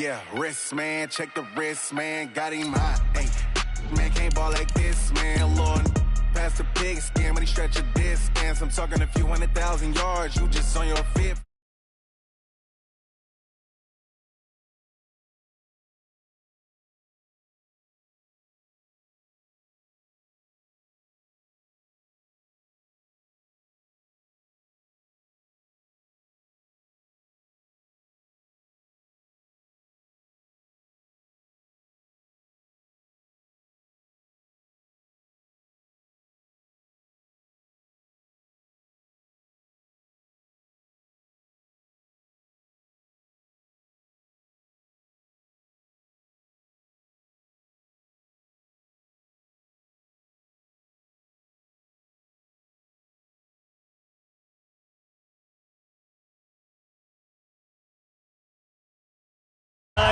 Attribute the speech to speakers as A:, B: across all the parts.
A: Yeah, wrist, man, check the wrist, man, got him hot. Hey, man, can't ball like this, man, Lord. Past the pig skin, when he stretch a distance. I'm talking a few 100,000 yards, you just on your fifth.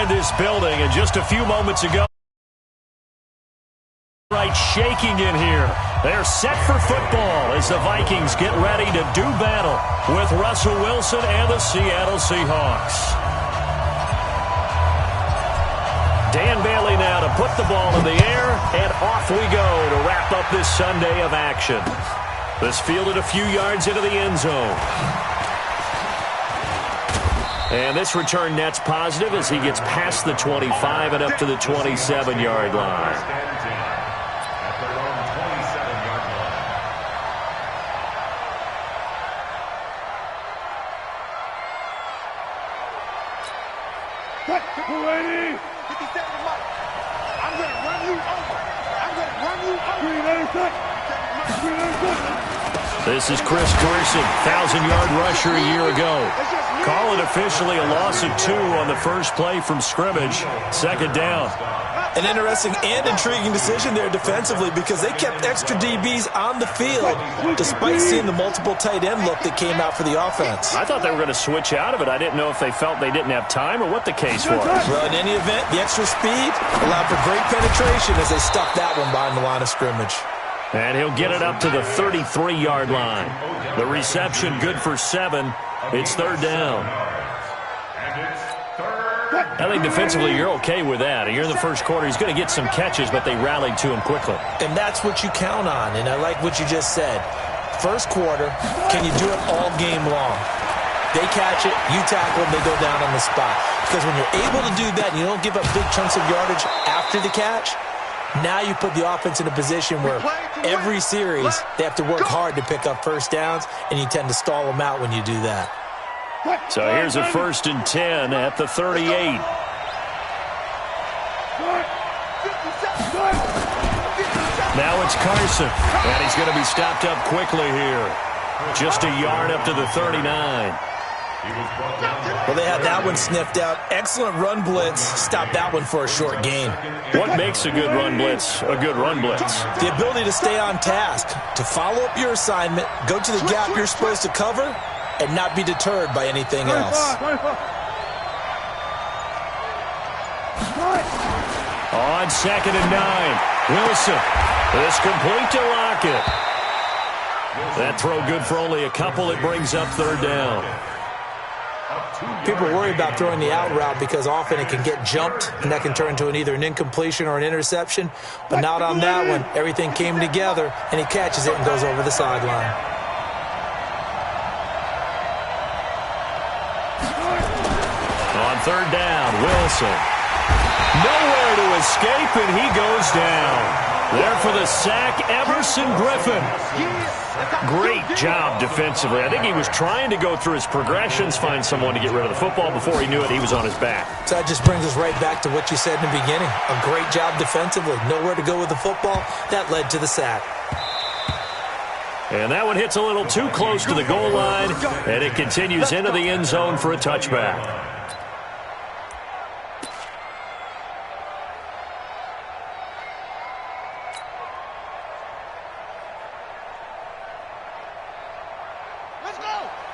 B: This building, and just a few moments ago, right, shaking in here. They're set for football as the Vikings get ready to do battle with Russell Wilson and the Seattle Seahawks. Dan Bailey now to put the ball in the air, and off we go to wrap up this Sunday of action. This fielded a few yards into the end zone. And this return net's positive as he gets past the 25 and up to the 27-yard line.
C: I'm going to run you over. I'm going to run you over.
B: This is Chris Carson, 1,000-yard rusher a year ago. Call it officially a loss of 2 on the first play from scrimmage. Second down.
D: An interesting and intriguing decision there defensively because they kept extra DBs on the field despite seeing the multiple tight end look that came out for the offense.
B: I thought they were going to switch out of it. I didn't know if they felt they didn't have time or what the case was.
D: Well, in any event, the extra speed allowed for great penetration as they stuffed that one behind the line of scrimmage.
B: And he'll get it up to the 33-yard line. The reception good for 7. It's third down. I think defensively you're okay with that. You're in the first quarter. He's going to get some catches, but they rallied to him quickly.
D: And that's what you count on, and I like what you just said. First quarter, can you do it all game long? They catch it, you tackle them, they go down on the spot. Because when you're able to do that and you don't give up big chunks of yardage after the catch, now you put the offense in a position where every series they have to work hard to pick up first downs, and you tend to stall them out when you do that.
B: So here's a 1st and 10 at the 38. Now it's Carson, and he's going to be stopped up quickly here. Just a yard up to the 39.
D: Well, they had that one sniffed out. Excellent run blitz. Stopped that one for a short gain.
B: What makes a good run blitz a good run blitz?
D: The ability to stay on task, to follow up your assignment, go to the gap you're supposed to cover, and not be deterred by anything else.
B: On 2nd and 9, Wilson is complete to Lockett. That throw good for only a couple. It brings up third down.
D: People worry about throwing the out route because often it can get jumped, and that can turn into either an incompletion or an interception. But not on that one. Everything came together, and he catches it and goes over the sideline.
B: On third down, Wilson. Nowhere to escape, and he goes down. There for the sack, Everson Griffin. Great job defensively. I think he was trying to go through his progressions, find someone to get rid of the football. Before he knew it, he was on his back.
D: So that just brings us right back to what you said in the beginning. A great job defensively. Nowhere to go with the football. That led to the sack.
B: And that one hits a little too close to the goal line, and it continues into the end zone for a touchback.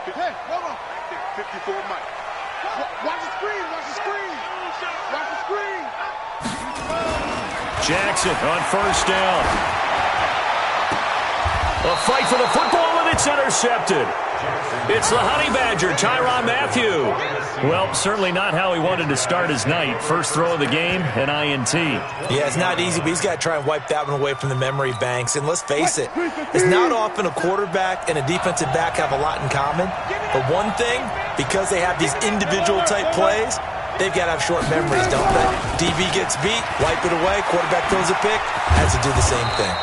C: Hey, hold on. 54 Mike. Watch the screen, watch the screen. Watch the screen.
B: Jackson on first down. A fight for the football, and and it's intercepted. It's the Honey Badger, Tyrann Mathieu. Well, certainly not how he wanted to start his night. First throw of the game, an INT.
D: Yeah, it's not easy, but he's got to try and wipe that one away from the memory banks. And let's face it, it's not often a quarterback and a defensive back have a lot in common. But one thing, because they have these individual-type plays, they've got to have short memories, don't they? DB gets beat, wipe it away, quarterback throws a pick, has to do the same thing.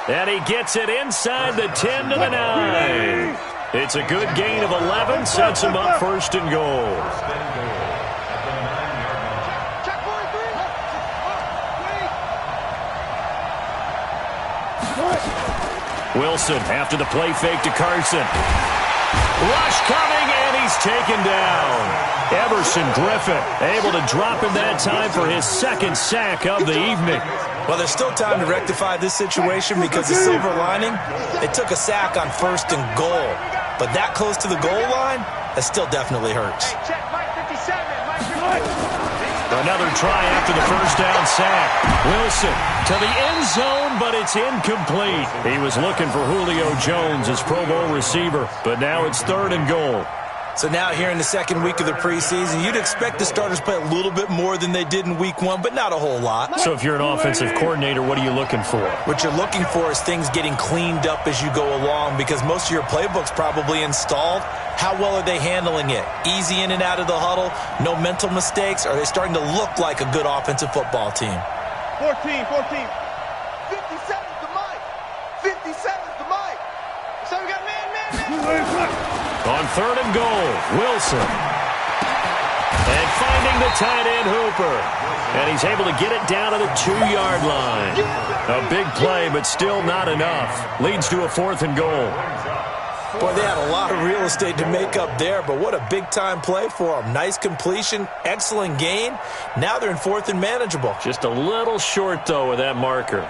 B: And he gets it inside the 10 to the 9. It's a good gain of 11, sets him up first and goal. Wilson after the play fake to Carson. Rush coming, and he's taken down. Everson Griffin able to drop him that time for his second sack of the evening.
D: Well, there's still time to rectify this situation because the silver lining, it took a sack on first and goal. But that close to the goal line, that still definitely hurts.
B: Another try after the first down sack. Wilson to the end zone, but it's incomplete. He was looking for Julio Jones, his Pro Bowl receiver, but now it's third and goal.
D: So now here in the second week of the preseason, you'd expect the starters play a little bit more than they did in week one, but not a whole lot.
B: So if you're an offensive coordinator, what are you looking for?
D: What you're looking for is things getting cleaned up as you go along because most of your playbook's probably installed. How well are they handling it? Easy in and out of the huddle, no mental mistakes? Are they starting to look like a good offensive football team?
C: 14. 57's the mic. 57's the mic. So we got man.
B: On third and goal, Wilson. And finding the tight end Hooper. And he's able to get it down to the 2-yard line. A big play, but still not enough. Leads to a fourth and goal.
D: Boy, they had a lot of real estate to make up there, but what a big-time play for them. Nice completion, excellent gain. Now they're in fourth and manageable.
B: Just a little short, though, with that marker.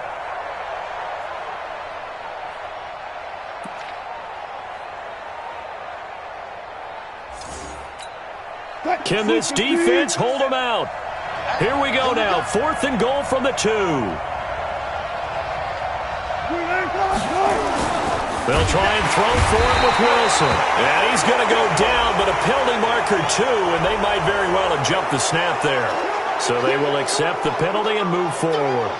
B: Can this defense hold them out? Here we go now. Fourth and goal from the 2. They'll try and throw for it with Wilson. And he's going to go down, but a penalty marker 2, and they might very well have jumped the snap there. So they will accept the penalty and move forward.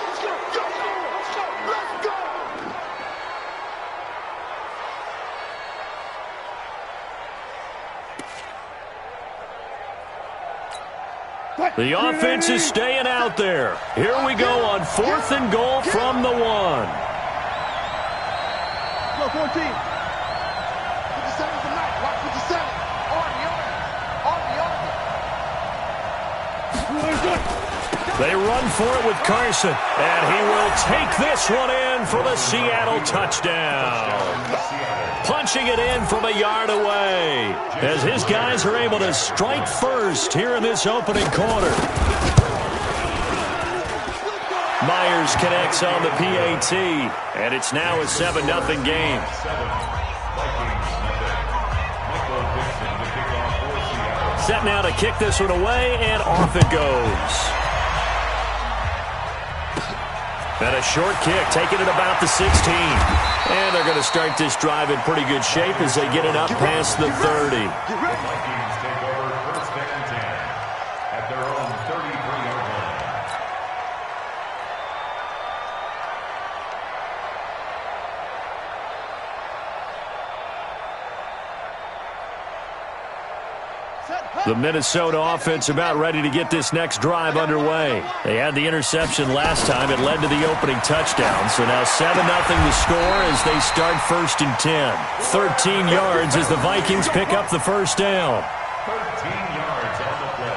B: The offense is staying out there. Here we go on fourth and goal from the 1.
C: Go 14. 57's the night. Watch 57.
B: They run for it with Carson, and he will take this one in for the Seattle touchdown. Punching it in from a yard away as his guys are able to strike first here in this opening quarter. Myers connects on the PAT, and it's now a 7-0 game. Set now to kick this one away, and off it goes. And a short kick, taking it about the 16. And they're going to start this drive in pretty good shape as they get it up past the 30.
E: Vikings take over first and 10 at their own 33-yard line.
B: The Minnesota offense about ready to get this next drive underway. They had the interception last time. It led to the opening touchdown. So now 7-0 the score as they start first and 10. 13 yards as the Vikings pick up the first down.
E: 13 yards on the play.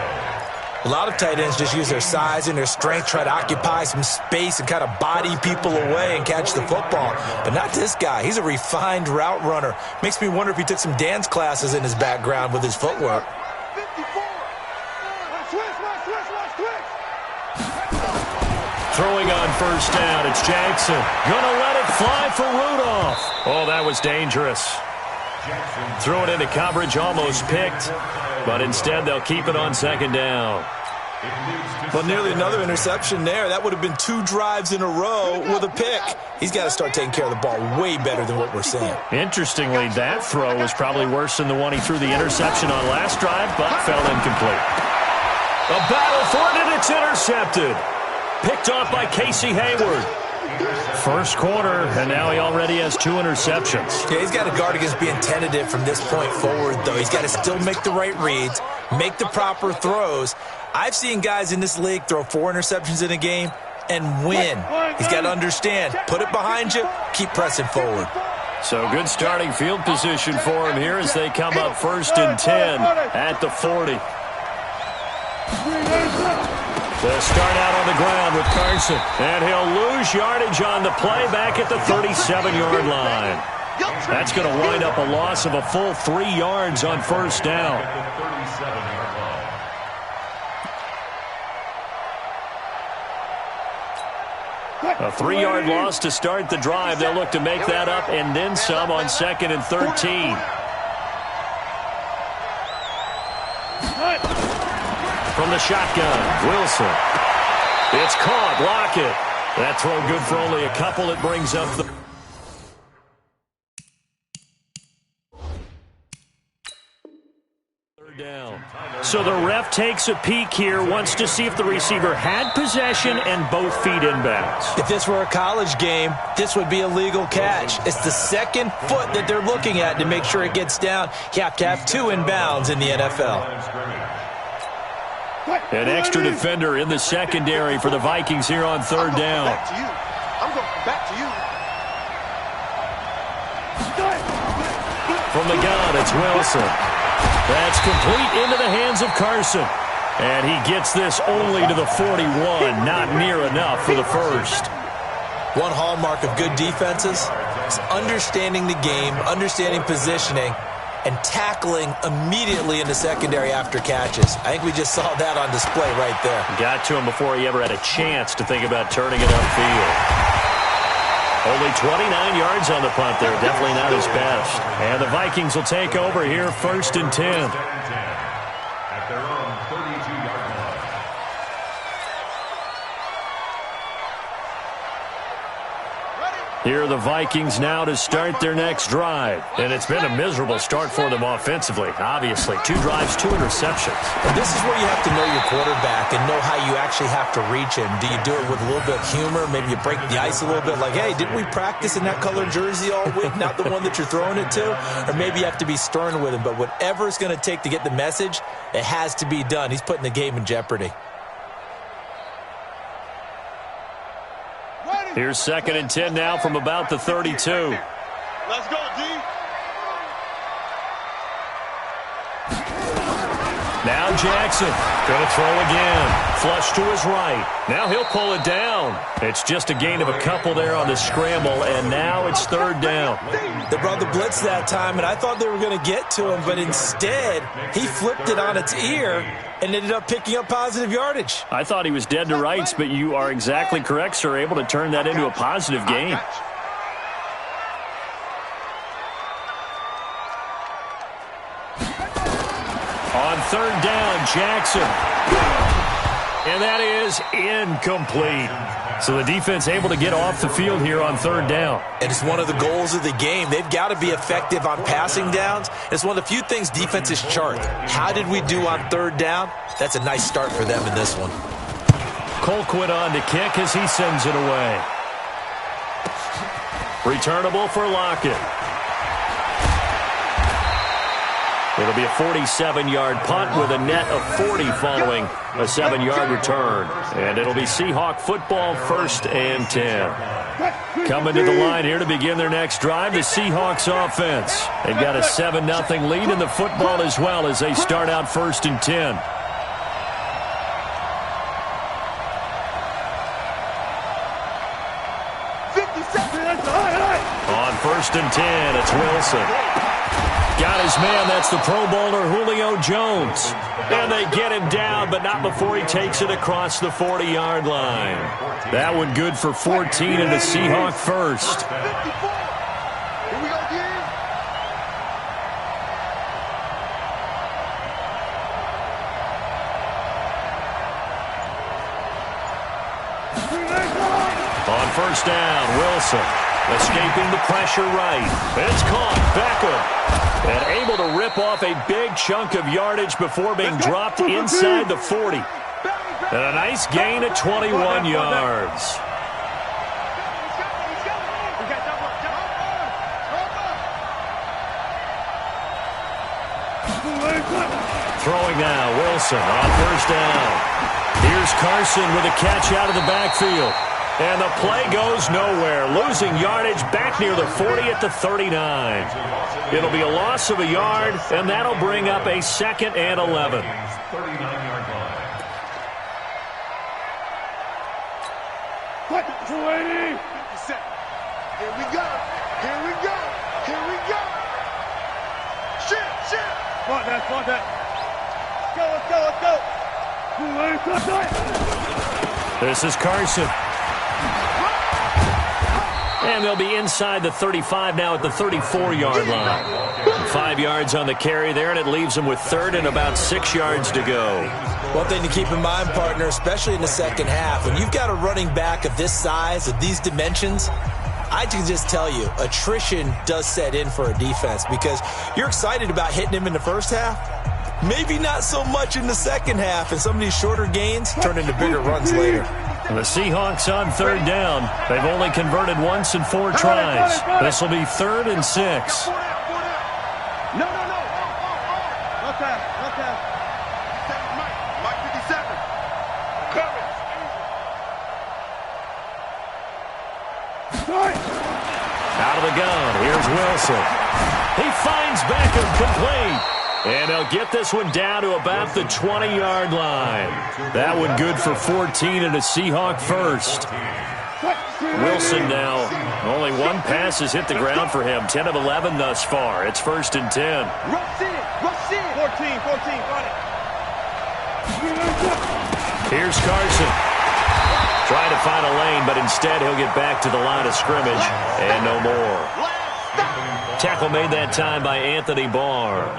D: A lot of tight ends just use their size and their strength, try to occupy some space and kind of body people away and catch the football. But not this guy. He's a refined route runner. Makes me wonder if he took some dance classes in his background with his footwork.
B: Throwing on first down, it's Jackson. Gonna let it fly for Rudolph. Oh, that was dangerous. Threw it into coverage, almost picked. But instead, they'll keep it on second down.
D: Well, nearly another interception there. That would have been 2 drives in a row with a pick. He's got to start taking care of the ball way better than what we're seeing.
B: Interestingly, that throw was probably worse than the one he threw the interception on last drive, but fell incomplete. A battle for it, and it's intercepted. Picked off by Casey Hayward. First quarter, and now he already has 2 interceptions.
D: Yeah, he's got to guard against being tentative from this point forward, though. He's got to still make the right reads, make the proper throws. I've seen guys in this league throw 4 interceptions in a game and win. He's got to understand, put it behind you, keep pressing forward.
B: So good starting field position for him here as they come up 1st and 10 at the 40. They'll start out on the ground with Carson, and he'll lose yardage on the play back at the 37-yard line. That's going to wind up a loss of a full 3 yards on 1st down. A 3-yard loss to start the drive. They'll look to make that up and then some on 2nd and 13. From the shotgun, Wilson. It's caught. Lockett. That throw good for only a couple. It brings up the... third down. So the ref takes a peek here, wants to see if the receiver had possession and both feet inbounds.
D: If this were a college game, this would be a legal catch. It's the second foot that they're looking at to make sure it gets down. You have to have 2 inbounds in the NFL.
B: An extra defender in the secondary for the Vikings here on 3rd down.
C: I'm going back to you.
B: From the gun, it's Wilson. That's complete into the hands of Carson. And he gets this only to the 41, not near enough for the first.
D: One hallmark of good defenses is understanding the game, understanding positioning, and tackling immediately in the secondary after catches. I think we just saw that on display right there.
B: Got to him before he ever had a chance to think about turning it upfield. Only 29 yards on the punt there. Definitely not his best. And the Vikings will take over here 1st and 10.
E: At their own 32-yard line.
B: Here are the Vikings now to start their next drive. And it's been a miserable start for them offensively. Obviously, 2 drives, 2 interceptions.
D: And this is where you have to know your quarterback and know how you actually have to reach him. Do you do it with a little bit of humor? Maybe you break the ice a little bit like, hey, didn't we practice in that colored jersey all week? Not the one that you're throwing it to? Or maybe you have to be stern with him. But whatever it's going to take to get the message, it has to be done. He's putting the game in jeopardy.
B: Here's 2nd and 10 now from about the 32.
C: Let's go, D.
B: Now Jackson going to throw again. Flush to his right. Now he'll pull it down. It's just a gain of a couple there on the scramble, and now it's 3rd down.
D: They brought the blitz that time, and I thought they were going to get to him, but instead he flipped it on its ear and ended up picking up positive yardage.
B: I thought he was dead to rights, but you are exactly correct, sir. Able to turn that into a positive gain. On 3rd down, Jackson. And that is incomplete. So the defense able to get off the field here on 3rd down.
D: And it's one of the goals of the game. They've got to be effective on passing downs. It's one of the few things defenses chart. How did we do on 3rd down? That's a nice start for them in this one.
B: Colquitt on to kick as he sends it away. Returnable for Lockett. It'll be a 47-yard punt with a net of 40 following a 7-yard return. And it'll be Seahawk football 1st and 10. Coming to the line here to begin their next drive, the Seahawks offense. They've got a 7-0 lead in the football as well as they start out 1st and 10. On 1st and 10, it's Wilson. Got his man, that's the Pro Bowler Julio Jones. And they get him down, but not before he takes it across the 40-yard line. That one good for 14 and a Seahawk first.
C: Here we go, D.
B: On first down, Wilson escaping the pressure right. It's caught. Beckham. And able to rip off a big chunk of yardage before being dropped inside the 40. And a nice gain at 21 yards. Throwing now, Wilson on first down. Here's Carson with a catch out of the backfield. And the play goes nowhere. Losing yardage back near the 40 at the 39. It'll be a loss of a yard, and that'll bring up a 2nd and 11.
E: 39-yard line.
C: 280. Here we go. Here we go. Here we go. Shit. Fuck that. Let's go.
B: This is Carson. And they'll be inside the 35 now at the 34-yard line. 5 yards on the carry there, and it leaves them with 3rd and about 6 yards to go.
D: One thing to keep in mind, partner, especially in the second half, when you've got a running back of this size, of these dimensions, I can just tell you, attrition does set in for a defense because you're excited about hitting him in the first half. Maybe not so much in the second half, and some of these shorter gains turn into bigger runs later.
B: And the Seahawks on 3rd down. They've only converted once in 4 tries. This will be 3rd and 6.
C: No. Left half. Mike 57. Coverage.
B: Out of the gun. Here's Wilson. He finds Beckham complete. And they'll get this one down to about the 20-yard line. That one good for 14 and a Seahawk first. Wilson now, only one pass has hit the ground for him. 10 of 11 thus far. It's 1st and 10.
C: Rush in. 14. Got it.
B: Here's Carson. Trying to find a lane, but instead he'll get back to the line of scrimmage. And no more. Tackle made that time by Anthony Barr.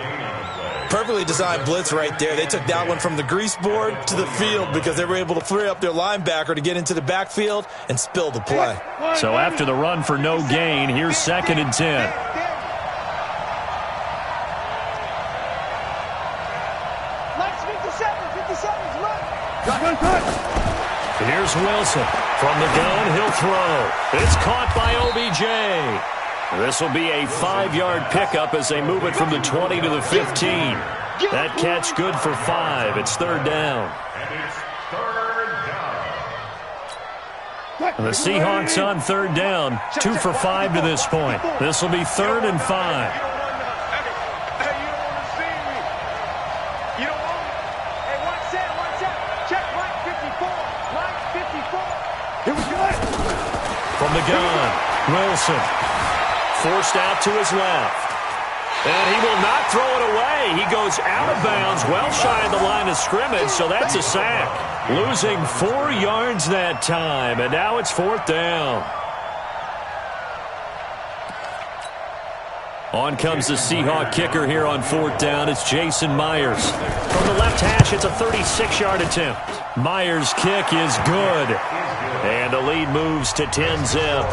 D: Perfectly designed blitz right there. They took that one from the grease board to the field because they were able to free up their linebacker to get into the backfield and spill the play.
B: So after the run for no gain, here's 2nd and 10. Here's Wilson. From the gun, he'll throw. It's caught by OBJ. This will be a 5-yard pickup as they move it from the 20 to the 15. That catch good for 5. It's 3rd down.
E: And it's 3rd down.
B: And the Seahawks on 3rd down. 2 for 5 to this point. This will be 3rd and 5.
C: Hey, you don't want to see me. You don't want me. Hey, watch out. Check right 54. Here we go.
B: From the gun, Wilson. Forced out to his left. And he will not throw it away. He goes out of bounds, well shy of the line of scrimmage, so that's a sack. Losing 4 yards that time, and now it's 4th down. On comes the Seahawk kicker here on 4th down. It's Jason Myers. From the left hash, it's a 36-yard attempt. Myers' kick is good. And the lead moves to 10-zip.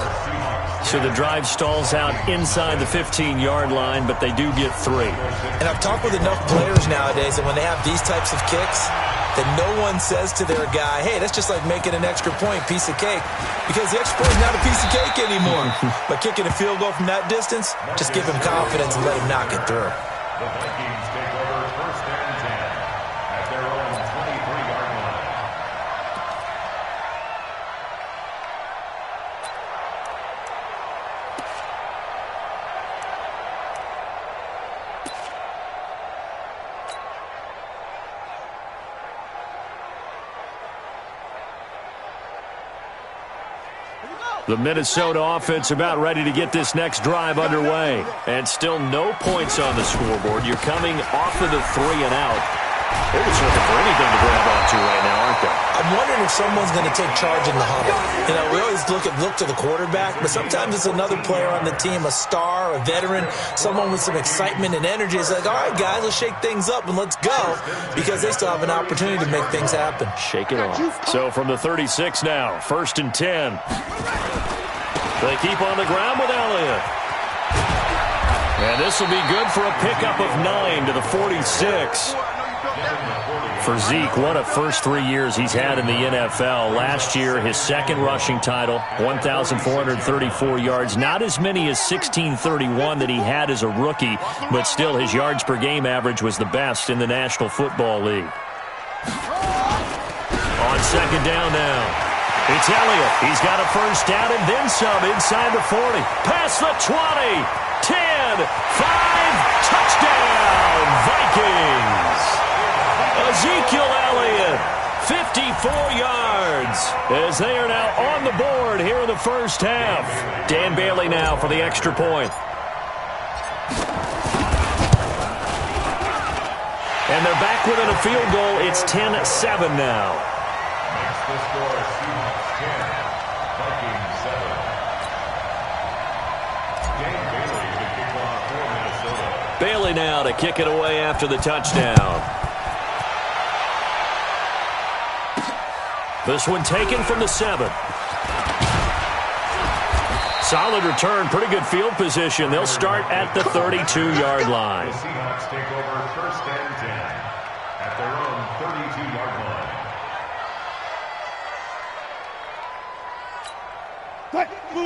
B: So the drive stalls out inside the 15-yard line, but they do get 3.
D: And I've talked with enough players nowadays that when they have these types of kicks, that no one says to their guy, hey, that's just like making an extra point, piece of cake. Because the extra point is not a piece of cake anymore. But kicking a field goal from that distance, just give him confidence and let him knock it through.
E: The Vikings take over 1st and 10 at their own 23-yard line.
B: The Minnesota offense about ready to get this next drive underway. And still no points on the scoreboard. You're coming off of the 3 and out. They're just looking for anything to grab onto right now, aren't they?
D: I'm wondering if someone's going to take charge in the huddle. You know, we always look to the quarterback, but sometimes it's another player on the team, a star, a veteran, someone with some excitement and energy. It's like, all right, guys, let's shake things up and let's go, because they still have an opportunity to make things happen.
B: Shake it off. So from the 36 now, 1st and 10. They keep on the ground with Elliott. And this will be good for a pickup of 9 to the 46. For Zeke, what a first 3 years he's had in the NFL. Last year, his second rushing title, 1,434 yards. Not as many as 1,631 that he had as a rookie, but still his yards per game average was the best in the National Football League. On 2nd down now, it's Elliott. He's got a first down and then some inside the 40. Past the 20, 10, 5, touchdown, Vikings. Ezekiel Elliott, 54 yards, as they are now on the board here in the first half. Dan Bailey now for the extra point. And they're back within a field goal. It's 10-7 now.
E: Makes the score Seahawks 10, Vikings 7. Dan Bailey to kick off for Minnesota.
B: Bailey now to kick it away after the touchdown. This one taken from the 7. Solid return, pretty good field position. They'll start at the 32-yard line.
E: The Seahawks take over 1st and 10 at their own 32-yard line.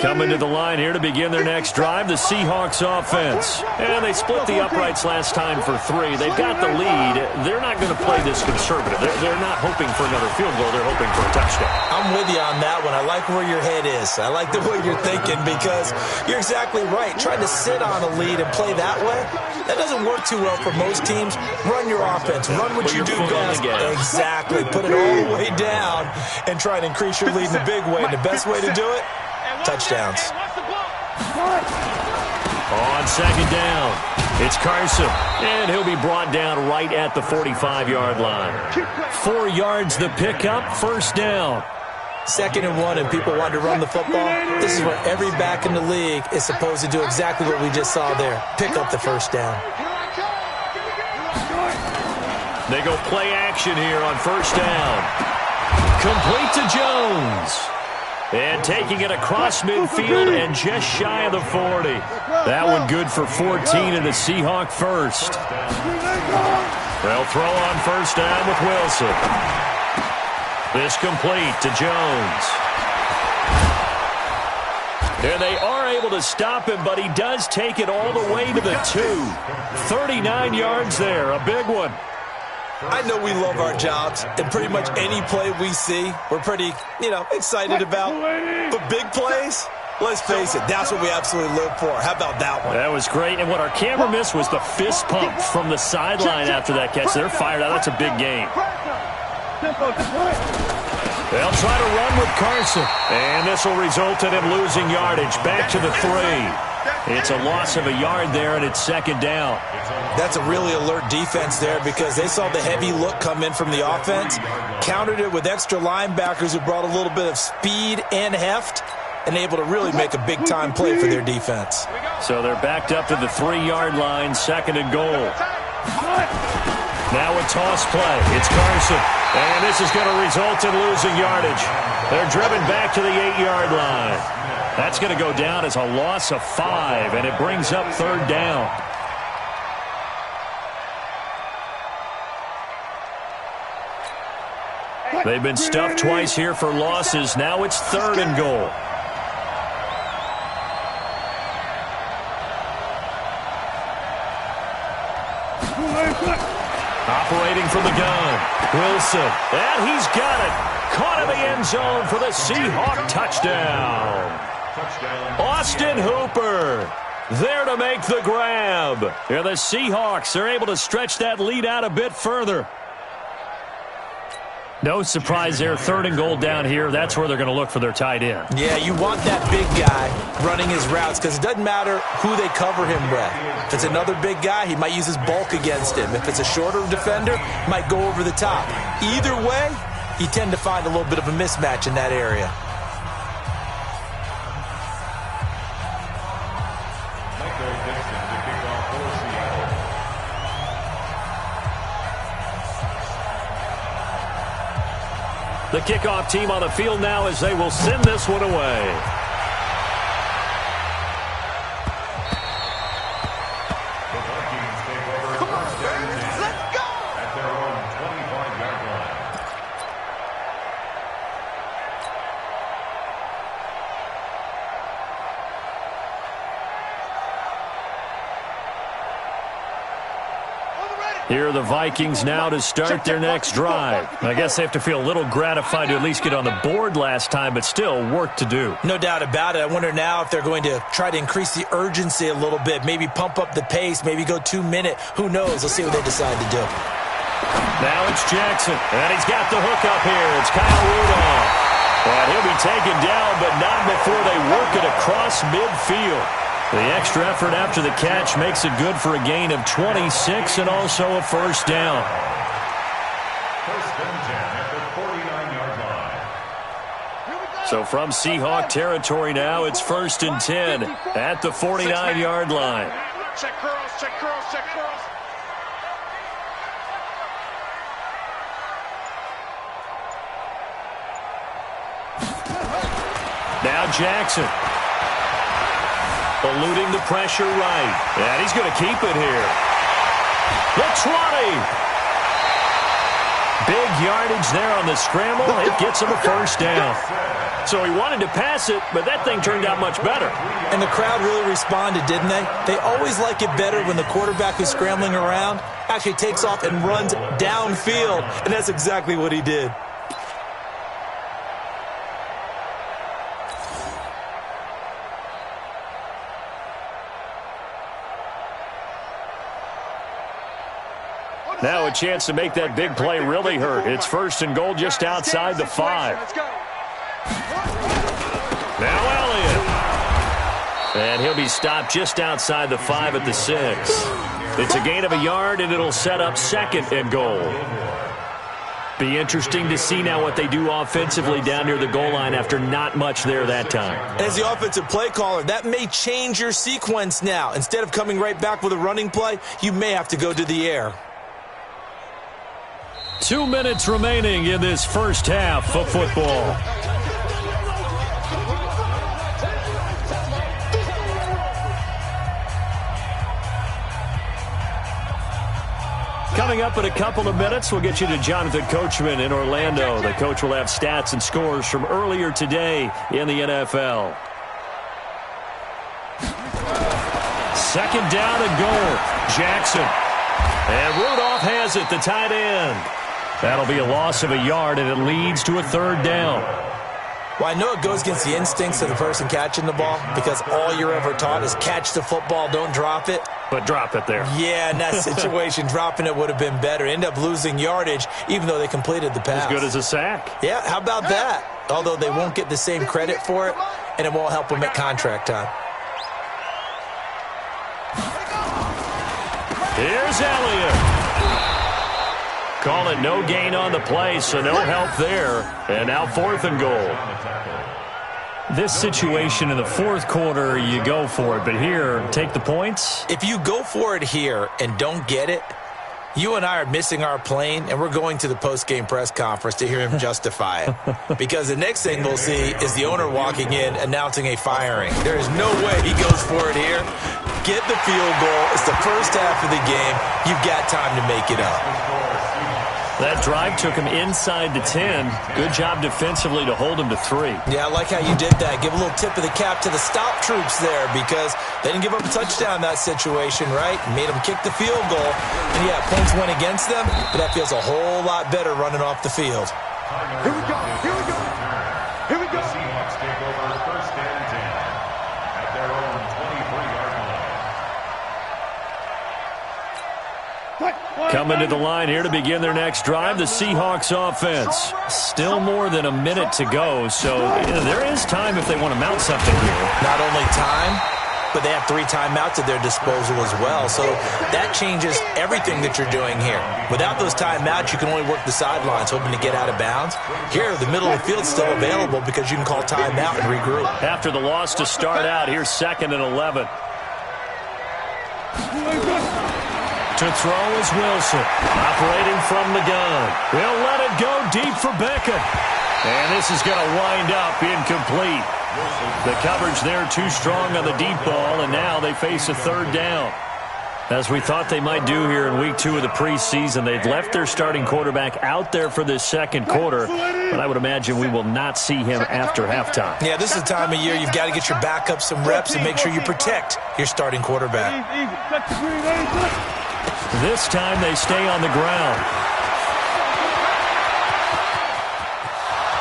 B: Coming to the line here to begin their next drive, the Seahawks offense. And they split the uprights last time for 3. They've got the lead. They're not going to play this conservative. They're not hoping for another field goal. They're hoping for a touchdown.
D: I'm with you on that one. I like where your head is. I like the way you're thinking, because you're exactly right. Trying to sit on a lead and play that way, that doesn't work too well for most teams. Run your offense. Run what you do best. Exactly. Put it all the way down and try and increase your lead in a big way. And the best way to do it, touchdowns.
B: On 2nd down, it's Carson, and he'll be brought down right at the 45-yard line. 4 yards the pickup, 1st down.
D: 2nd and 1, and people want to run the football. This is where every back in the league is supposed to do exactly what we just saw there. Pick up the 1st down.
B: They go play action here on 1st down. Complete to Jones. And taking it across midfield and just shy of the 40. That one good for 14 and a Seahawk first. They'll throw on 1st down with Wilson. This complete to Jones. And they are able to stop him, but he does take it all the way to the 2. 39 yards there, a big one.
D: I know we love our jobs, and pretty much any play we see, we're pretty, excited about. But big plays, let's face it, that's what we absolutely live for. How about that one?
B: That was great, and what our camera missed was the fist pump from the sideline after that catch. They're fired out. That's a big game. They'll try to run with Carson, and this will result in him losing yardage. Back to the 3. It's a loss of a yard there, and it's 2nd down.
D: That's a really alert defense there, because they saw the heavy look come in from the offense, countered it with extra linebackers who brought a little bit of speed and heft, and able to really make a big-time play for their defense.
B: So they're backed up to the 3-yard line, 2nd and goal. Now a toss play. It's Carson, and this is going to result in losing yardage. They're driven back to the 8-yard line. That's going to go down as a loss of 5, and it brings up 3rd down. They've been stuffed twice here for losses. Now it's 3rd and goal. Operating from the gun, Wilson, and he's got it. Caught in the end zone for the Seahawk touchdown. Austin Hooper there to make the grab. And the Seahawks are able to stretch that lead out a bit further. No surprise there. 3rd and goal down here. That's where they're going to look for their tight end.
D: Yeah, you want that big guy running his routes because it doesn't matter who they cover him with. If it's another big guy, he might use his bulk against him. If it's a shorter defender, he might go over the top. Either way, you tend to find a little bit of a mismatch in that area.
B: The kickoff team on the field now as they will send this one away.
E: The Vikings take over first down and 10 at their own 25-yard line.
B: Here are the Vikings now to start their next drive. I guess they have to feel a little gratified to at least get on the board last time, but still work to do.
D: No doubt about it. I wonder now if they're going to try to increase the urgency a little bit, maybe pump up the pace, maybe go 2-minute. Who knows? Let's see what they decide to do.
B: Now it's Jackson, and he's got the hook up here. It's Kyle Rudolph. And he'll be taken down, but not before they work it across midfield. The extra effort after the catch makes it good for a gain of 26 and also a first down.
E: First and 10 at the 49-yard line.
B: So from Seahawk territory now, it's 1st and 10 at the 49-yard line.
C: Check curls, check curls, check curls.
B: Now Jackson. Eluding the pressure right. And he's going to keep it here. The 20. Big yardage there on the scramble. It gets him a first down. So he wanted to pass it, but that thing turned out much better.
D: And the crowd really responded, didn't they? They always like it better when the quarterback who's scrambling around actually takes off and runs downfield. And that's exactly what he did.
B: Now a chance to make that big play really hurt. It's 1st and goal just outside the 5. Now Elliott. And he'll be stopped just outside the 5 at the 6. It's a gain of a yard, and it'll set up 2nd and goal. Be interesting to see now what they do offensively down near the goal line after not much there that time.
D: As the offensive play caller, that may change your sequence now. Instead of coming right back with a running play, you may have to go to the air.
B: 2 minutes remaining in this first half of football. Coming up in a couple of minutes, we'll get you to Jonathan Coachman in Orlando. The coach will have stats and scores from earlier today in the NFL. 2nd down and goal. Jackson. And Rudolph has it, the tight end. That'll be a loss of a yard, and it leads to a 3rd down.
D: Well, I know it goes against the instincts of the person catching the ball because all you're ever taught is catch the football, don't drop it.
B: But drop it there.
D: Yeah, in that situation, dropping it would have been better. End up losing yardage, even though they completed the pass.
B: As good as a sack.
D: Yeah, how about that? Although they won't get the same credit for it, and it won't help them at contract time.
B: Here's Elliott. Call it no gain on the play, so no help there. And now 4th and goal. This situation in the 4th quarter, you go for it. But here, take the points.
D: If you go for it here and don't get it, you and I are missing our plane, and we're going to the post-game press conference to hear him justify it. Because the next thing we'll see is the owner walking in announcing a firing. There is no way he goes for it here. Get the field goal. It's the first half of the game. You've got time to make it up.
B: That drive took him inside the 10. Good job defensively to hold him to 3.
D: Yeah, I like how you did that. Give a little tip of the cap to the stop troops there because they didn't give up a touchdown in that situation, right? Made them kick the field goal. And, yeah, points went against them, but that feels a whole lot better running off the field.
C: Here we go. Here we go. Here we go.
E: The Seahawks take over 1st and 10 at their own 23-yard line.
C: What?
B: Coming to the line here to begin their next drive, the Seahawks offense. Still more than a minute to go, so there is time if they want to mount something here.
D: Not only time, but they have 3 timeouts at their disposal as well. So that changes everything that you're doing here. Without those timeouts, you can only work the sidelines, hoping to get out of bounds. Here, the middle of the field's still available because you can call timeout and regroup.
B: After the loss to start out, here's 2nd and 11. To throw is Wilson, operating from the gun. He'll let it go deep for Beckham. And this is going to wind up incomplete. The coverage there too strong on the deep ball, and now they face a 3rd down. As we thought they might do here in week 2 of the preseason, they've left their starting quarterback out there for this 2nd quarter, but I would imagine we will not see him after halftime.
D: Yeah, this is the time of year you've got to get your backup some reps and make sure you protect your starting quarterback.
B: This time they stay on the ground.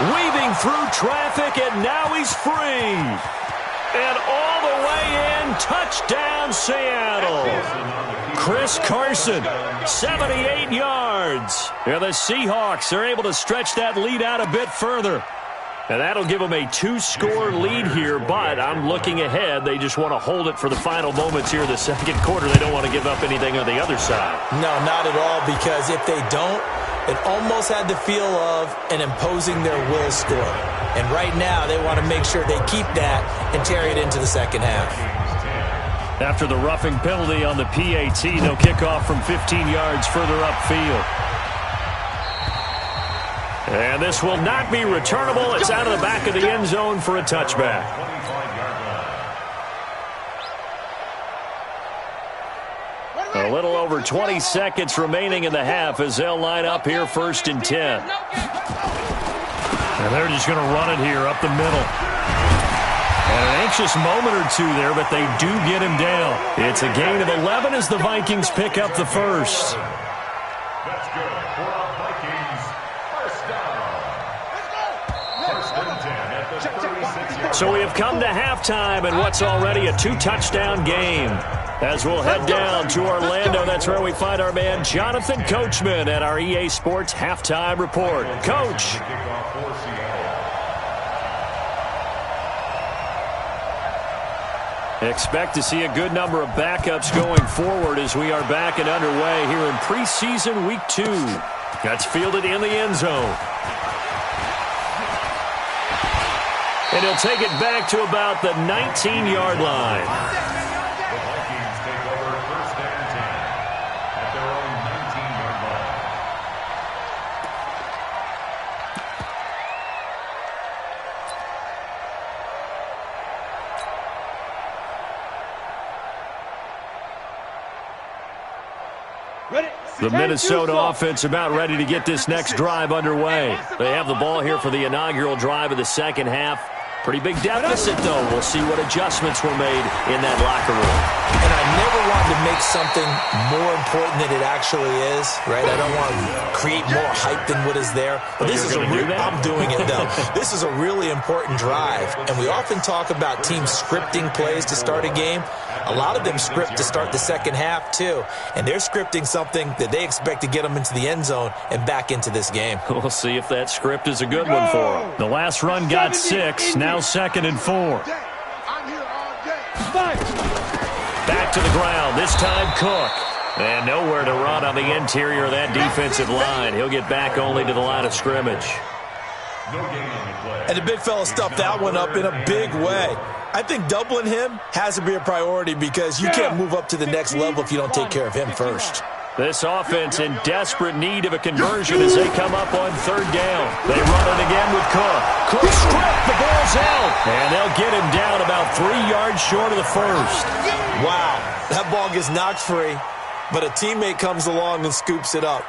B: Weaving through traffic, and now he's free. And all the way in, touchdown Seattle. Chris Carson, 78 yards. And the Seahawks are able to stretch that lead out a bit further. And that'll give them a 2-score lead here, but I'm looking ahead. They just want to hold it for the final moments here of the 2nd quarter. They don't want to give up anything on the other side.
D: No, not at all, because if they don't, it almost had the feel of an imposing their will score. And right now, they want to make sure they keep that and carry it into the 2nd half.
B: After the roughing penalty on the PAT, they'll kick off from 15 yards further upfield. And this will not be returnable. It's out of the back of the end zone for a touchback. A little over 20 seconds remaining in the half as they'll line up here 1st and 10. And they're just going to run it here up the middle. And an anxious moment or two there, but they do get him down. It's a gain of 11 as the Vikings pick up the 1st.
E: That's good for our Vikings. 1st down. 1st and 10 at the 36-yard.
B: So we have come to halftime and what's already a 2-touchdown game. As we'll head down to Orlando, that's where we find our man Jonathan Coachman at our EA Sports Halftime Report. Coach. Expect to see a good number of backups going forward as we are back and underway here in preseason week 2. That's fielded in the end zone. And he'll take it back to about the 19-yard line.
E: The Vikings take over 1st and 10 at their own 19-yard line.
B: The Minnesota offense about ready to get this next drive underway. They have the ball here for the inaugural drive of the 2nd half. Pretty big deficit, though. We'll see what adjustments were made in that locker room.
D: And I never wanted to make something more important than it actually is, right? I don't want to create more hype than what is there. But this is I'm doing it, though. This is a really important drive. And we often talk about teams scripting plays to start a game. A lot of them script to start the 2nd half, too. And they're scripting something that they expect to get them into the end zone and back into this game.
B: We'll see if that script is a good one for them. The last run got 6, now 2nd and 4. Back to the ground, this time Cook. And nowhere to run on the interior of that defensive line. He'll get back only to the line of scrimmage.
D: And the big fella stuffed that one up in a big way. I think doubling him has to be a priority because you can't move up to the next level if you don't take care of him first.
B: This offense in desperate need of a conversion as they come up on 3rd down. They run it again with Cook. Cook stripped, the ball's out. And they'll get him down about 3 yards short of the 1st.
D: Wow, that ball gets knocked free, but a teammate comes along and scoops it up.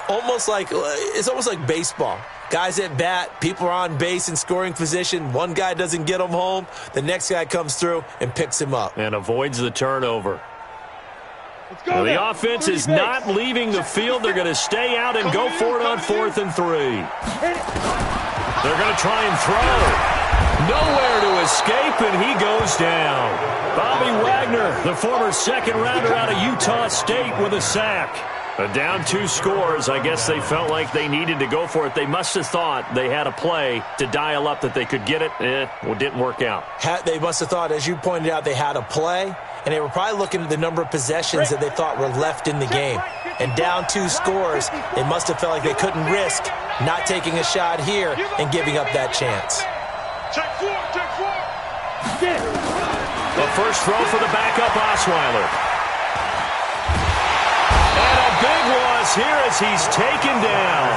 D: It's almost like baseball. Guys at bat, people are on base in scoring position. One guy doesn't get him home. The next guy comes through and picks him up.
B: And avoids the turnover. Well, the offense is not leaving the field. They're going to stay out and go for it on 4th and 3. They're going to try and throw. Nowhere to escape, and he goes down. Bobby Wagner, the former 2nd rounder out of Utah State, with a sack. Down 2 scores. I guess they felt like they needed to go for it. They must have thought they had a play to dial up that they could get it. Well, it didn't work out.
D: They must have thought, as you pointed out, they had a play, and they were probably looking at the number of possessions that they thought were left in the game. And down 2 scores, they must have felt like they couldn't risk not taking a shot here and giving up that chance.
C: Check 4, check 4.
B: The first throw for the backup Osweiler. And a big loss here as he's taken down.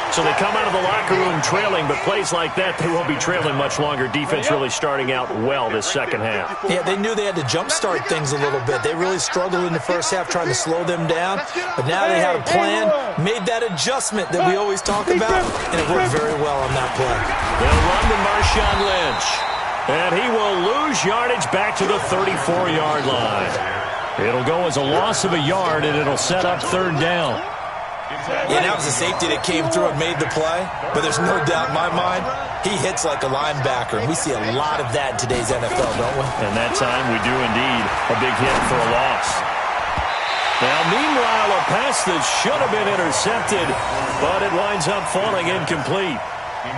B: So they come out of the locker room trailing, but plays like that, they won't be trailing much longer. Defense really starting out well this second half.
D: Yeah, they knew they had to jumpstart things a little bit. They really struggled in the first half trying to slow them down, but now they had a plan, made that adjustment that we always talk about, and it worked very well on that play.
B: They'll run to Marshawn Lynch, and he will lose yardage back to the 34-yard line. It'll go as a loss of a yard, and it'll set up third down.
D: Yeah, that was a safety that came through and made the play, but there's no doubt in my mind, he hits like a linebacker. We see a lot of that in today's NFL, don't we?
B: And that time we do indeed. A big hit for a loss. Now, meanwhile, a pass that should have been intercepted, but it winds up falling incomplete.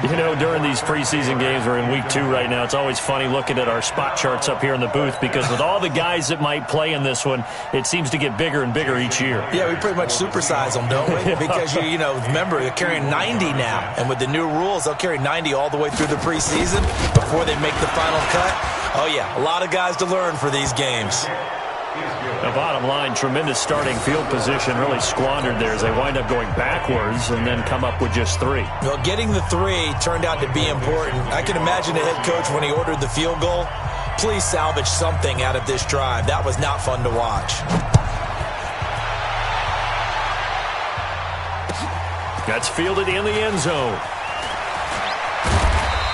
B: You know, during these preseason games, we're in week 2 right now, it's always funny looking at our spot charts up here in the booth because with all the guys that might play in this one, it seems to get bigger and bigger each year.
D: Yeah, we pretty much supersize them, don't we? Because, you know, remember, they're carrying 90 now. And with the new rules, they'll carry 90 all the way through the preseason before they make the final cut. Oh, yeah, a lot of guys to learn for these games.
B: The bottom line, tremendous starting field position, really squandered there as they wind up going backwards and then come up with just 3.
D: Well, getting the 3 turned out to be important. I can imagine the head coach when he ordered the field goal. Please salvage something out of this drive. That was not fun to watch.
B: That's fielded in the end zone.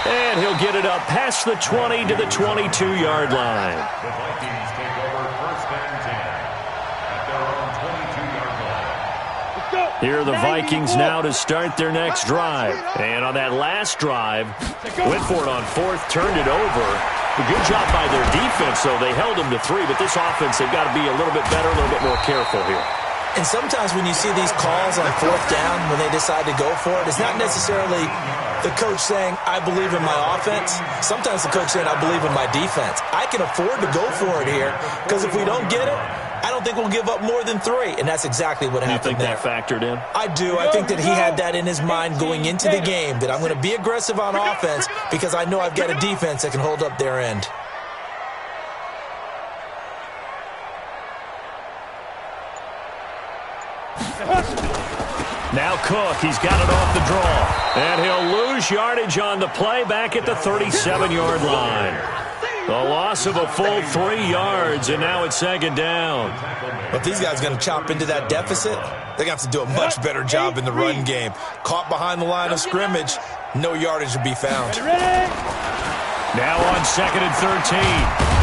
B: And he'll get it up past the 20 to the 22-yard line.
E: The Vikings take over first and 10 at their own 22-yard line.
B: Here are the Vikings now to start their next drive. And on that last drive, went for it on 4th, turned it over. A good job by their defense, though. They held them to 3, but this offense, they've got to be a little bit better, a little bit more careful here.
D: And sometimes when you see these calls on 4th down, when they decide to go for it, it's not necessarily the coach saying, I believe in my offense. Sometimes the coach saying, I believe in my defense. I can afford to go for it here because if we don't get it, I don't think we'll give up more than 3. And that's exactly what happened there.
B: You think that factored in?
D: I do. I think that he had that in his mind going into the game, that I'm going to be aggressive on offense because I know I've got a defense that can hold up their end.
B: Now Cook, he's got it off the draw. And he'll lose yardage on the play back at the 37-yard line. The loss of a full 3 yards, and now it's second down.
D: If these guys are going to chop into that deficit, they're going to have to do a much better job in the run game. Caught behind the line of scrimmage, no yardage to be found.
B: Now on 2nd and 13,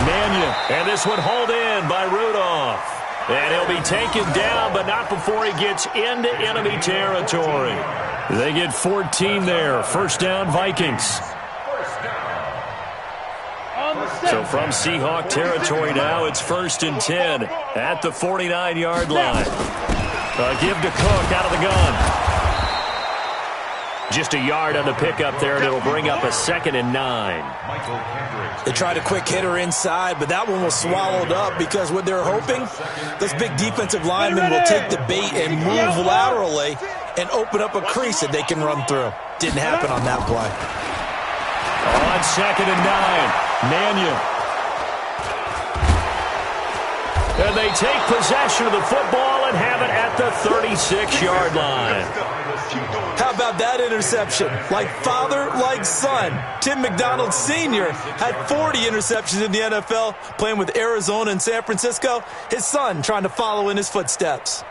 B: Mannion, and this one hauled in by Rudolph. And he'll be taken down, but not before he gets into enemy territory. They get 14 there. First down, Vikings. So from Seahawk territory now, it's 1st and 10 at the 49-yard line. Give to Cook out of the gun. Just a yard on the pickup there, and it'll bring up a 2nd and 9.
D: They tried a quick hitter inside, but that one was swallowed up because what they're hoping, those big defensive linemen will take the bait and move laterally and open up a crease that they can run through. Didn't happen on that play.
B: On 2nd and 9, Mannion. And they take possession of the football and have it at the 36-yard line.
D: How about that interception? Like father, like son. Tim McDonald Sr. had 40 interceptions in the NFL, playing with Arizona and San Francisco. His son trying to follow in his footsteps.